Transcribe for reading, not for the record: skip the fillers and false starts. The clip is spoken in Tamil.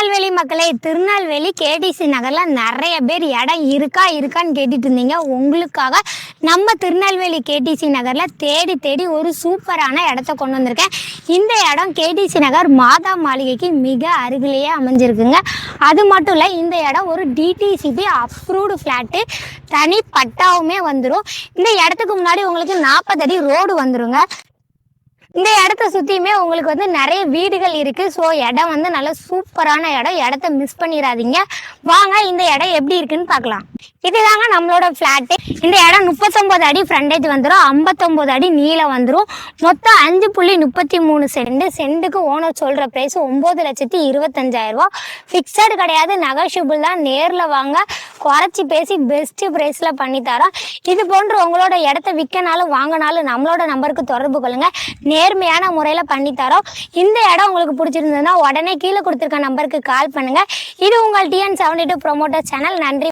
திருநெல்வேலி மக்களே, திருநெல்வேலி கேடிசி நகர்ல நிறைய பேர் இடம் இருக்கான்னு கேட்டுட்டு இருந்தீங்க. உங்களுக்காக நம்ம திருநெல்வேலி கேடிசி நகர்ல தேடி தேடி ஒரு சூப்பரான இடத்த கொண்டு வந்திருக்கேன். இந்த இடம் கேடிசி நகர் மாதா மாளிகைக்கு மிக அருகிலேயே அமைஞ்சிருக்குங்க. அது மட்டும் இல்லை, இந்த இடம் ஒரு டிடிசிபி அப்ரூவ்டு ஃப்ளாட்டு, தனி பட்டாவுமே வந்துடும். இந்த இடத்துக்கு முன்னாடி உங்களுக்கு 40 அடி ரோடு வந்துருங்க. இந்த இடத்த சுற்றியுமே உங்களுக்கு நிறைய வீடுகள் இருக்குது. ஸோ இடம் நல்ல சூப்பரான இடம். இடத்த மிஸ் பண்ணிடாதீங்க. வாங்க இந்த இடம் எப்படி இருக்குன்னு பார்க்கலாம். இதுதாங்க நம்மளோட ஃப்ளாட்டு. இந்த இடம் 39 அடி ஃப்ரண்டேஜ் வந்துடும், 59 அடி நீளம் வந்துடும். மொத்தம் 5.33 சென்ட். சென்ட்டுக்கு ஓனர் சொல்கிற ப்ரைஸ் 9,25,000 ஃபிக்ஸடு கிடையாது, நெகோஷியபிள் தான். நேரில் வாங்க, குறைச்சி பேசி பெஸ்ட்டு ப்ரைஸில் பண்ணித்தரோம். இது போன்று உங்களோட இடத்த விற்கனாலும் வாங்கினாலும் நம்மளோட நம்பருக்கு தொடர்பு கொள்ளுங்கள். நேர்மையான முறையில் பண்ணித்தரோம். இந்த இடம் உங்களுக்கு பிடிச்சிருந்ததுன்னா உடனே கீழே கொடுத்துருக்க நம்பருக்கு கால் பண்ணுங்கள். இது உங்கள் TN72 ப்ரொமோட்டர் சேனல். நன்றி.